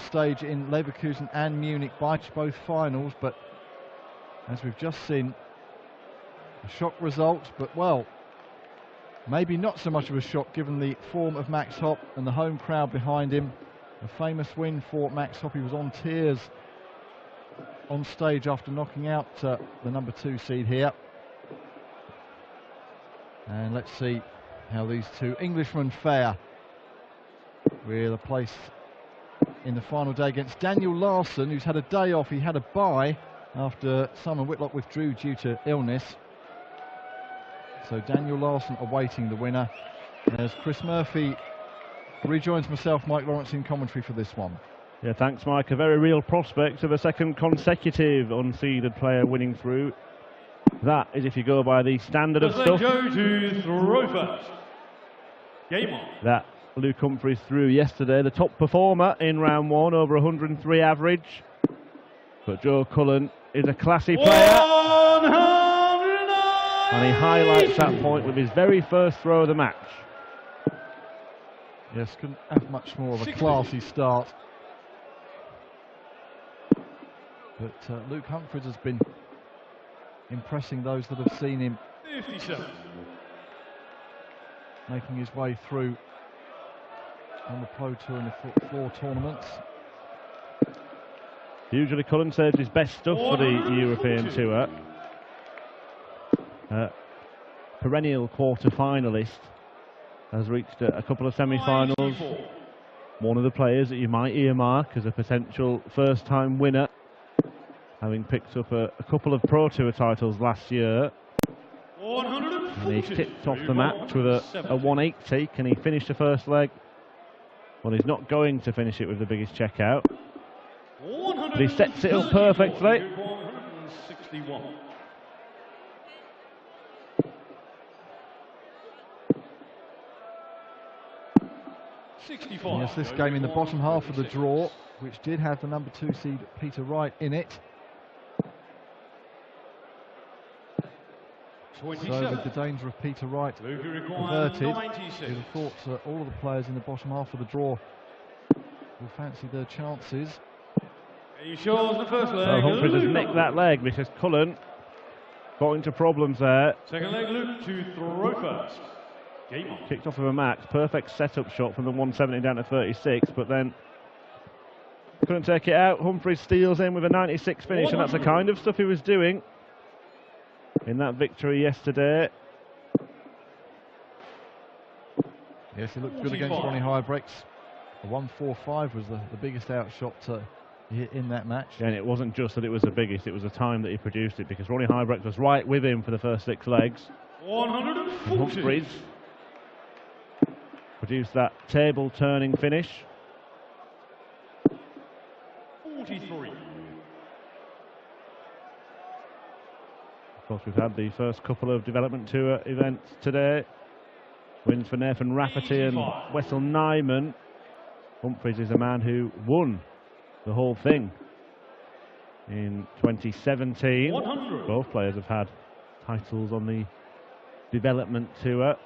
stage in Leverkusen and Munich, both finals, but as we've just seen, a shock result, but well, maybe not so much of a shock given the form of Max Hopp and the home crowd behind him. A famous win for Max Hopp. He was on tears on stage after knocking out the number 2 seed here. And let's see how these two Englishmen fare with a place in the final day against Daniel Larsson, who's had a day off. He had a bye after Simon Whitlock withdrew due to illness. So Daniel Larsson awaiting the winner as Chris Murphy rejoins myself, Mike Lawrence, in commentary for this one. Yeah, thanks, Mike. A very real prospect of a second consecutive unseeded player winning through. That is if you go by the standard of stuff. Go to throw first. Game on. That Luke Humphries threw yesterday, the top performer in round 1, over 103 average. But Joe Cullen is a classy player. And he highlights that point with his very first throw of the match. Yes, couldn't have much more of a classy start. But Luke Humphries has been impressing those that have seen him 57. making his way through on the Pro Tour and the floor tournaments. Usually Cullen saves his best stuff for the European Tour. Perennial quarter-finalist, has reached a couple of semi-finals. One of the players that you might earmark as a potential first-time winner, having picked up a couple of Pro Tour titles last year. And he tipped off the match with a 180. Can he finish the first leg? Well, he's not going to finish it with the biggest checkout. But he sets it up perfectly. 161. Yes, this game in the bottom half of the draw, which did have the number 2 seed Peter Wright in it. So with the danger of Peter Wright averted, you'd have thought all of the players in the bottom half of the draw will fancy their chances. He shows the first leg. Well, Humphries has nicked that leg because Cullen got into problems there. Second leg, Luke, to throw first. Game on. Kicked off of a max, perfect setup shot from the 170 down to 36, but then couldn't take it out. Humphries steals in with a 96 finish, and that's the kind of stuff he was doing in that victory yesterday. Yes, he looked good against Ronnie Hybrechts. A 145 was the biggest outshot in that match. And it wasn't just that it was the biggest, it was the time that he produced it, because Ronnie Hybrechts was right with him for the first 6 legs. 140. Humphries produced that table-turning finish. 43. Of course, we've had the first couple of development tour events today. Wins for Nathan Rafferty and Wessel Nyman. Humphries is a man who won the whole thing in 2017. 100. Both players have had titles on the development tour.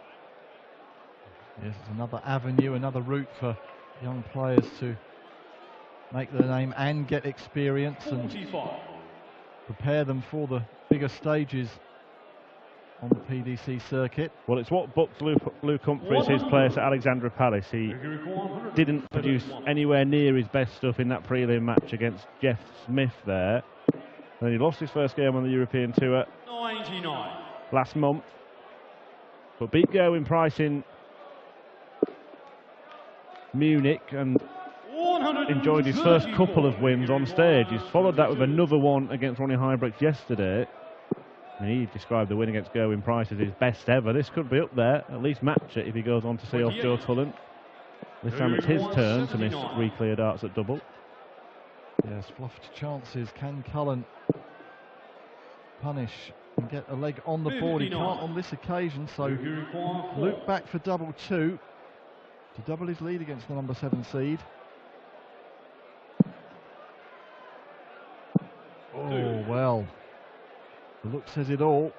Yes, it's another avenue, another route for young players to make their name and get experience 45. and prepare them for the bigger stages on the PDC circuit. Well, it's what booked Luke Humphries his place at Alexandra Palace. He didn't produce anywhere near his best stuff in that prelim match against Jeff Smith there. Then he lost his first game on the European Tour 99. last month, but beat Gerwyn Price in Munich and enjoyed his first couple of wins on stage. He's followed that with another one against Ronnie Hybrechts yesterday. And he described the win against Gerwyn Price as his best ever. This could be up there, at least match it if he goes on to see off Joe Cullen. This time it's his turn to miss 3 clear darts at double. Yes, fluffed chances. Can Cullen punish and get a leg on the board? He can't on this occasion, so Luke back for double 2 to double his lead against the number 7 seed. Oh, well. The look says it all.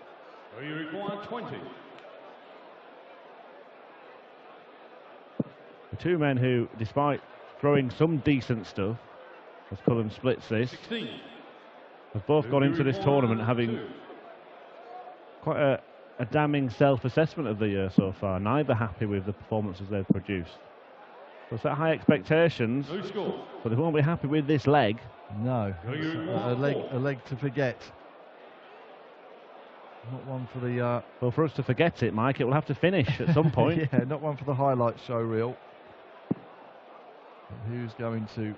So you require 20. The two men who, despite throwing some decent stuff as Cullen splits this. 16. Have both gone into this tournament having quite a damning self-assessment of the year so far. Neither happy with the performances they've produced. So set high expectations, No score. but they won't be happy with this leg. No, it's a leg to forget. Not one for the... Well, for us to forget it, Mike, it will have to finish at some point. yeah, not one for the highlight show reel. But who's going to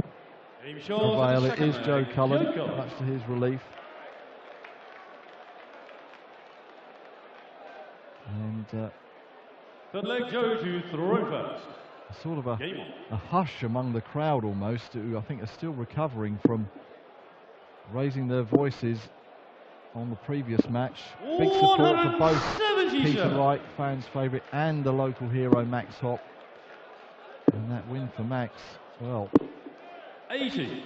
prevail? It is Joe Cullen, much to his relief. And Third leg, Joe to throw first. sort of a hush among the crowd almost, who I think are still recovering from raising their voices on the previous match. Big support for both Peter Wright, fans' favourite, and the local hero Max Hopp. And that win for Max, well, 80.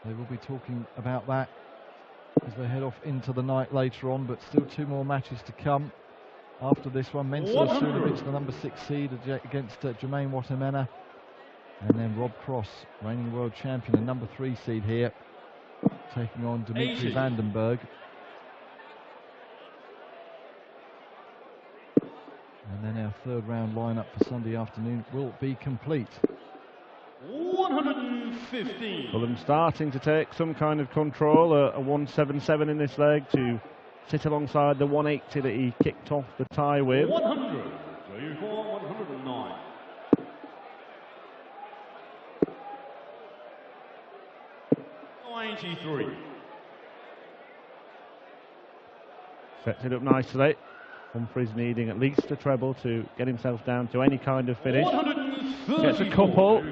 they will be talking about that as they head off into the night later on, but still 2 more matches to come after this one. Mensur Suljovic, the number 6 seed, against Jermaine Watamena, and then Rob Cross, reigning world champion and number 3 seed here, taking on Dimitri Vandenberg. And then our 3rd round lineup for Sunday afternoon will be complete. 115. Cullen starting to take some kind of control, a 177 in this leg to sit alongside the 180 that he kicked off the tie with. 100. So you call 109. Sets it up nicely. Humphries needing at least a treble to get himself down to any kind of finish. Gets a couple. I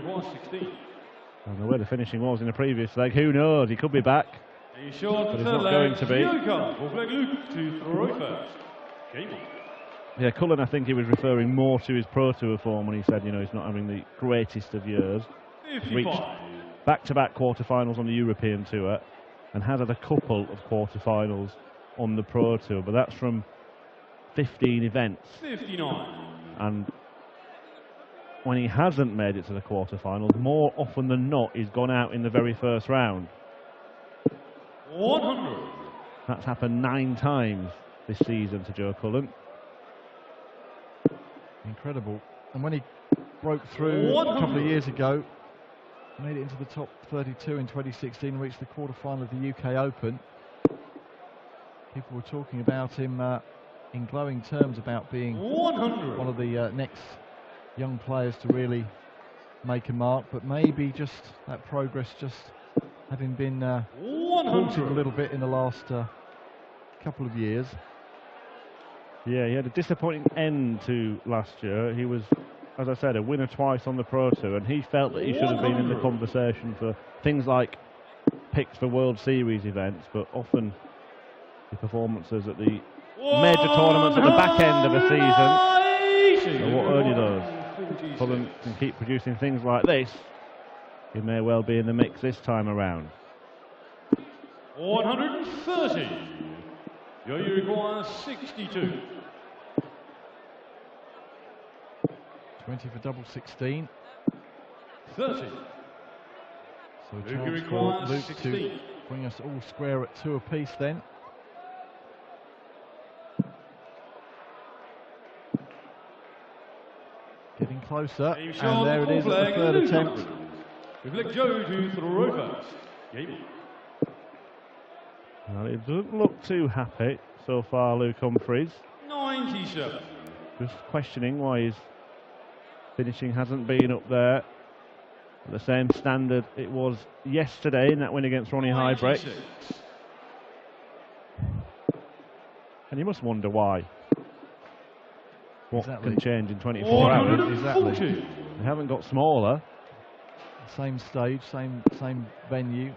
don't know where the finishing was in the previous leg. Who knows? He could be back. But he's not going to be. Yeah, Cullen, I think he was referring more to his Pro Tour form when he said, you know, he's not having the greatest of years. Reached back-to-back quarterfinals on the European Tour and has had a couple of quarterfinals on the Pro Tour, but that's from 15 events. 59. And when he hasn't made it to the quarterfinals, more often than not, he's gone out in the very first round. 100. That's happened 9 times this season to Joe Cullen. Incredible. And when he broke through a couple of years ago, made it into the top 32 in 2016, reached the quarterfinal of the UK Open. People were talking about him in glowing terms about being 100. one of the next young players to really make a mark, but maybe just that progress just having been halted a little bit in the last couple of years. Yeah, he had a disappointing end to last year. He was, as I said, a winner twice on the Pro Tour, and he felt that he should have been in the conversation for things like picks for World Series events, but often the performances at the major tournaments at the back end of a season are what early those. Cullen can keep producing things like this. He may well be in the mix this time around. 130. Your Uruguay 62. 20 for double 16. 30. So a chance for Luke to bring us all square at 2 apiece then. Getting closer, and there it is at the 3rd attempt. We've let Joe to throw first. Well, it doesn't look too happy so far, Luke Humphries. 97. Just questioning why his finishing hasn't been up there at the same standard it was yesterday in that win against Ronnie Highbreak. And you must wonder why. What can change in 24 hours? Exactly. They haven't got smaller. Same stage, same venue,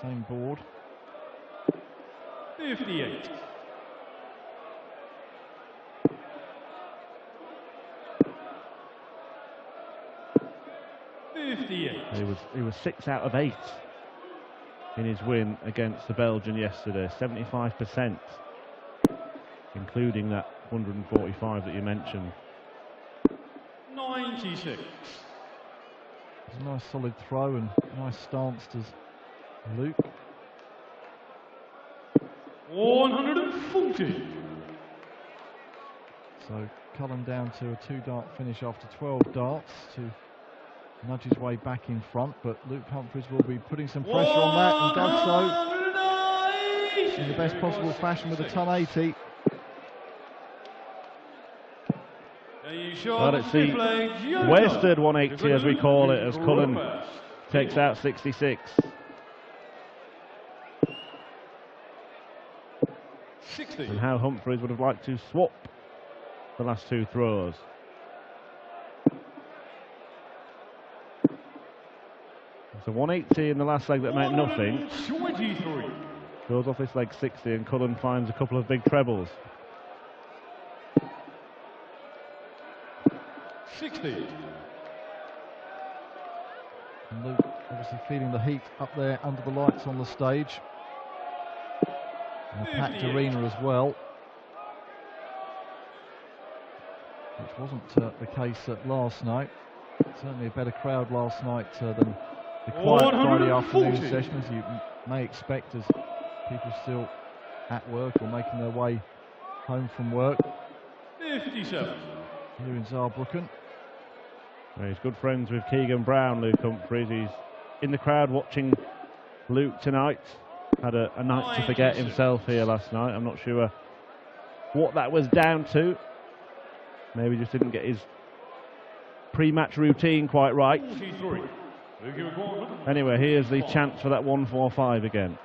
same board. 58. He was 6 out of 8 in his win against the Belgian yesterday, 75%, including that 145 that you mentioned. 96. It's a nice solid throw and nice stance does Luke. 140. So Cullen down to a 2-dart finish after 12 darts to nudge his way back in front, but Luke Humphries will be putting some pressure on that and does so in the best possible fashion with a ton 80. Well, it's the wasted 180 as we call it, as Cullen takes out 66. 60. And how Humphries would have liked to swap the last two throws. So 180 in the last leg that meant nothing. 23. Goes off this leg 60 and Cullen finds a couple of big trebles. 60. And Luke obviously feeling the heat up there under the lights on the stage. And a packed arena as well, which wasn't the case last night. Certainly a better crowd last night than the quiet Friday afternoon session, as you may expect, as people still at work or making their way home from work 57. here in Saarbrücken. Well, he's good friends with Keegan Brown, Luke Humphries. He's in the crowd watching Luke tonight. Had a night to forget himself here last night. I'm not sure what that was down to. Maybe just didn't get his pre-match routine quite right. 43. Anyway, here's the chance for that 145 again.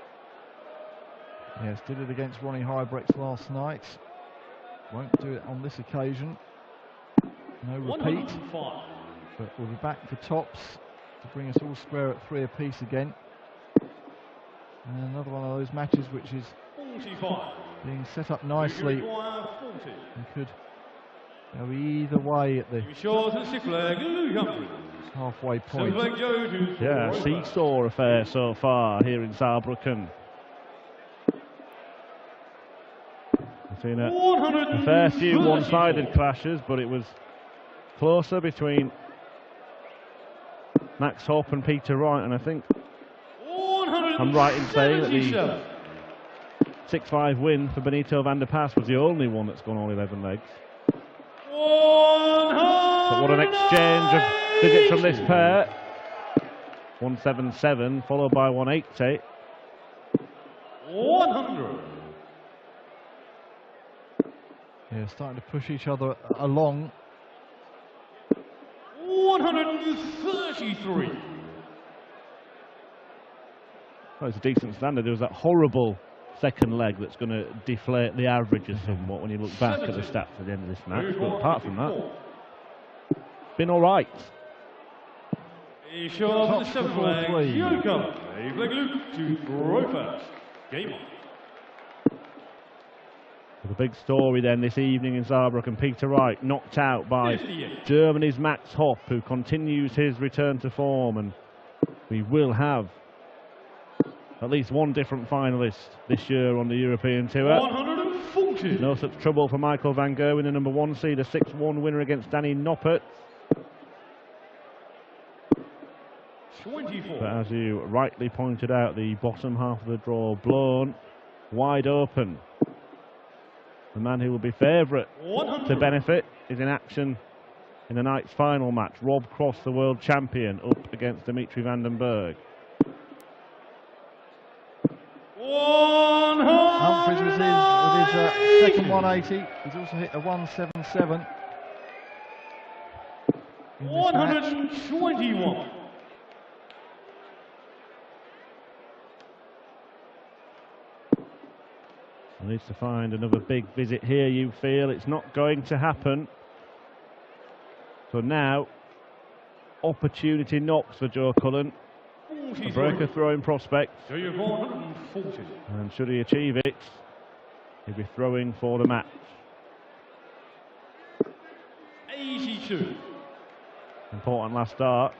Yes, did it against Ronnie Hybrex last night. Won't do it on this occasion. No repeat. But we'll be back for tops to bring us all square at 3 apiece again. And another one of those matches which is 45. being set up nicely and could go either way at the halfway point. Yeah, seesaw affair so far here in Saarbrücken. We've seen a fair few one-sided clashes, but it was closer between Max Hopp and Peter Wright, and I think I'm right in saying that the 6-5 win for Benito van der Pas was the only one that's gone all 11 legs. But what an exchange of visits from this pair. 177 followed by 180. 100. Yeah, starting to push each other along. 133. Well, it's a decent standard. There was that horrible second leg that's going to deflate the averages somewhat when you look back at the stats at the end of this match. But apart from that, it's been all right. Top for 4-3. Game on. The big story then this evening in Saarbrücken, Peter Wright knocked out by 58. Germany's Max Hopp, who continues his return to form, and we will have at least one different finalist this year on the European Tour. 140. No such trouble for Michael van Gerwen, the number 1 seed, a 6-1 winner against Danny Noppert. 24. But as you rightly pointed out, the bottom half of the draw blown wide open. The man who will be favourite to benefit is in action in the night's final match. Rob Cross, the world champion, up against Dimitri van den Berg. Humphries was in with his second 180. He's also hit a 177. 121. Needs to find another big visit here, you feel. It's not going to happen. So now, opportunity knocks for Joe Cullen. A breaker throwing prospect. And should he achieve it, he'll be throwing for the match. 82. Important last start.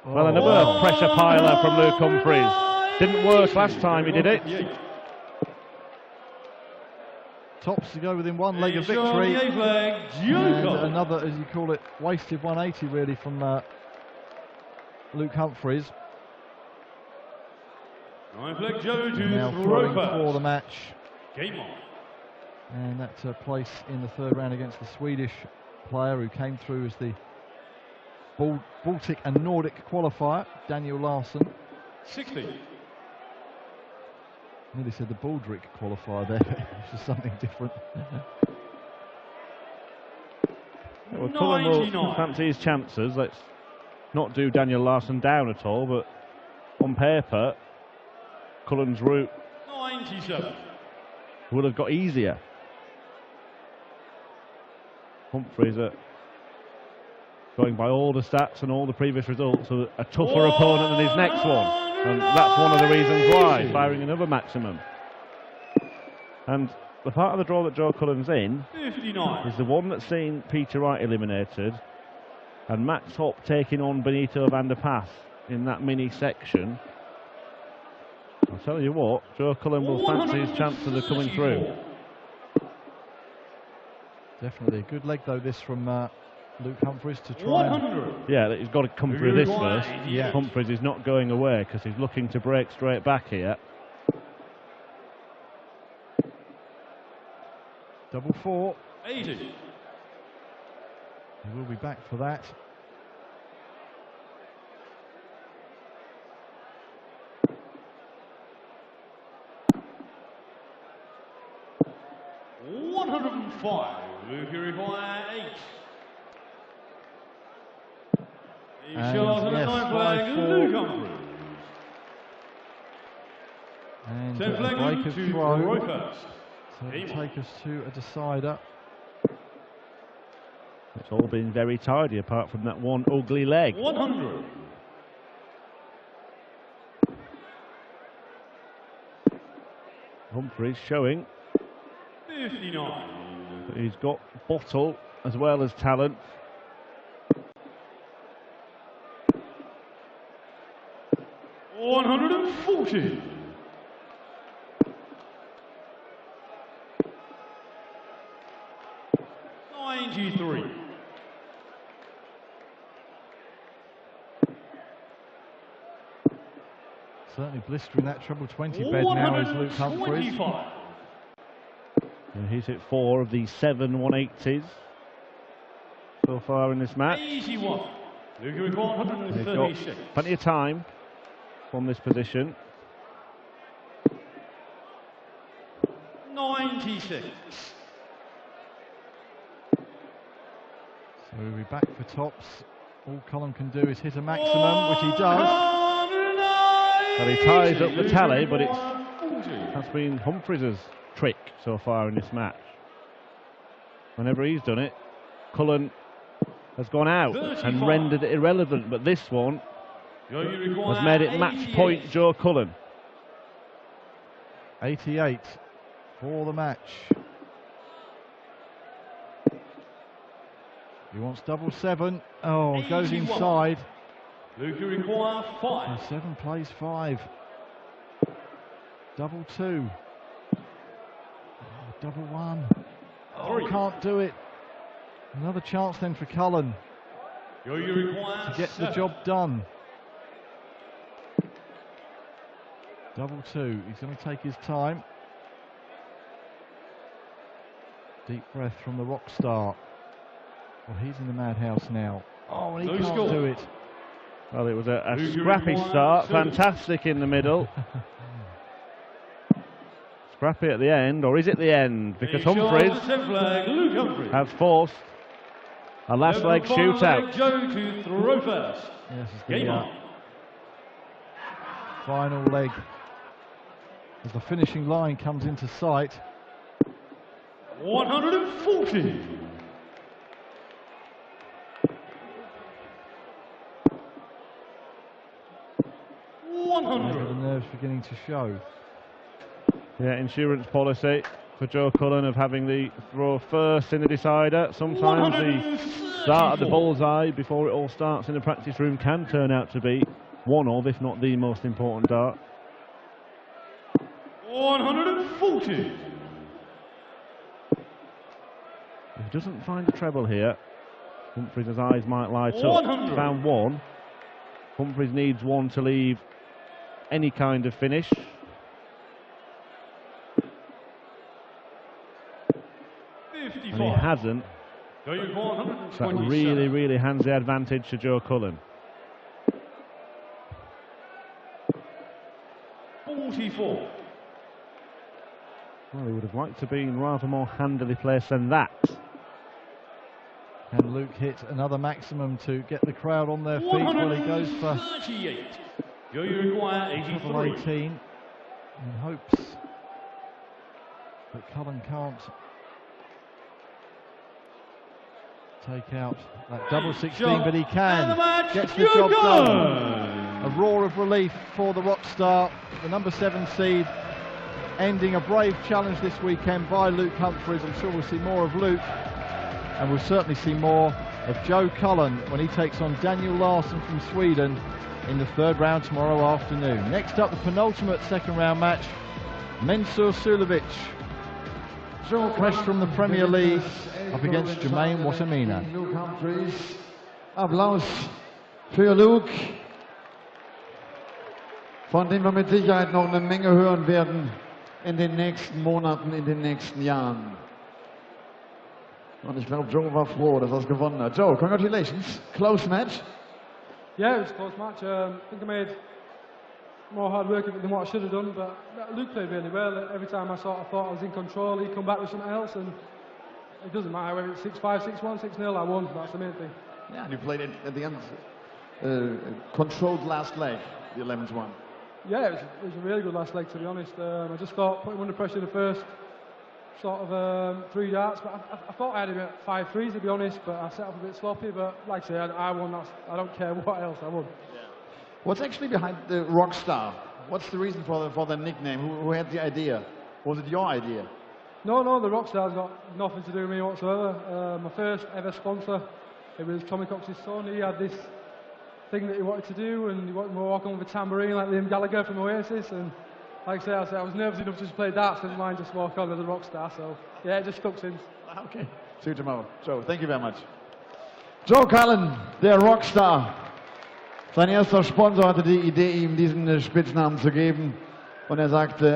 Well, another pressure piler from Luke Humphries. Didn't work last time he did it. Tops to go within one leg of It's on victory. the 8th leg, And Joe. another, as you call it, wasted 180 really from Luke Humphries. 9th leg, Joe to Now throw throwing first. for the match. Game on. And that place in the third round against the Swedish player who came through as the Baltic and Nordic qualifier, Daniel Larsson. 60. Nearly said the Baldric qualifier there, which is something different. Well, Cullen will 99. fancy his chances. Let's not do Daniel Larsson down at all, but on paper, Cullen's route 97. would have got easier. Humphries going by all the stats and all the previous results, so a tougher opponent than his next one. And that's one of the reasons why, firing another maximum. And the part of the draw that Joe Cullen's in 59. is the one that's seen Peter Wright eliminated and Max Hopp taking on Benito van der Pass in that mini section. I'll tell you what, Joe Cullen will fancy his chances of coming through. Definitely a good leg though this from Luke Humphries to try and 100. Yeah, he's got to come through this first. Yeah. Humphries is not going away because he's looking to break straight back here. double four. 80. He will be back for that. $105. Luke, you require 8. He And shows at the yes, 9th leg, 5-4. Luke Humphries. And 10th a leg, break Luke of to throw. throw first. So Game it'll take us to a decider. It's all been very tidy apart from that one ugly leg. 100. Humphries showing 59. that he's got bottle as well as talent. $140. $93. Certainly blistering that treble 20 bed now is Luke Humphries. 125. And he's hit 4 of the 7 180s so far in this match. 81. Luke, you require They've got 136. plenty of time from this position. 96. So we'll be back for tops. All Cullen can do is hit a maximum, which he does. Well, he ties up the tally, but that's been Humphries' trick so far in this match. Whenever he's done it, Cullen has gone out and rendered it irrelevant, but this one has made it match point Joe Cullen. 88 for the match. He wants double 7. Oh, goes 81. inside. Luke, you require 5. So 7 plays 5. Double 2. Oh, double 1. Oh, 3. can't do it. Another chance then for Cullen You require to get the 7. job done. Double 2. He's going to take his time. Deep breath from the rock star. Well, he's in the madhouse now. Oh, and he No can't score. do it. Well, it was a Luke, you scrappy require start, 7. fantastic in the middle. Scrappy at the end, or is it the end? Because Humphries Luke Humphries. have forced a last leg shootout. Joe to throw first. Yes, it's Game the on. final leg. As the finishing line comes into sight. 140. Maybe the nerves beginning to show. Yeah, insurance policy for Joe Cullen of having the throw first in the decider. Sometimes the start at the bullseye before it all starts in the practice room can turn out to be one of, if not the most important dart. 140. If he doesn't find a treble here, Humphries' eyes might light up. 100. Found one. Humphries needs one to leave any kind of finish. And he hasn't. So that really, really hands the advantage to Joe Cullen. 44. Well, he would have liked to be in rather more handily placed than that. Can Luke hit another maximum to get the crowd on their feet? Well, he goes for 38. Go Uruguay, 83. 18 in hopes that Cullen can't take out that double 16, but he can. Gets the job done. A roar of relief for the rock star, the number 7 seed, ending a brave challenge this weekend by Luke Humphries. I'm sure we'll see more of Luke, and we'll certainly see more of Joe Cullen when he takes on Daniel Larsson from Sweden in the 3rd round tomorrow afternoon. Next up, the penultimate 2nd round match, Mensur Sulovic, fresh from the Premier League, up against Jermaine Watamina. Luke Humphries. Applaus für Luke, von dem wir mit Sicherheit noch eine Menge hören werden in den nächsten Monaten, in den nächsten Jahren. Und ich glaube, Joe war froh, dass er es gewonnen hat. Joe, congratulations. Close match. Yeah, it was a close match. I think I made more hard work than what I should have done, but Luke played really well. Every time I thought I was in control, he'd come back with something else, and it doesn't matter whether it's 6-5, 6-1, 6-0, I won. That's the main thing. Yeah, and you played it at the end, controlled last leg, the 11th one. Yeah, it was a really good last leg, to be honest. I just thought putting him under pressure the first sort of 3 darts, but I thought I had him at 5-3s, to be honest, but I set up a bit sloppy, but like I said, I won. I don't care what else, I won. Yeah. What's actually behind the Rockstar? What's the reason for the nickname? Who had the idea? Was it your idea? No, the Rockstar's got nothing to do with me whatsoever. My first ever sponsor, it was Tommy Cox's son. He had this thing that he wanted to do, and he wanted to walk on with a tambourine like Liam Gallagher from Oasis, and like I said, I was nervous enough to just play darts, didn't mind just walk on with a Rockstar, so yeah, it just stuck since. Okay, see you tomorrow. Joe, thank you very much. Joe Cullen, der Rockstar. Sein erster Sponsor hatte die Idee, ihm diesen Spitznamen zu geben, und er sagte,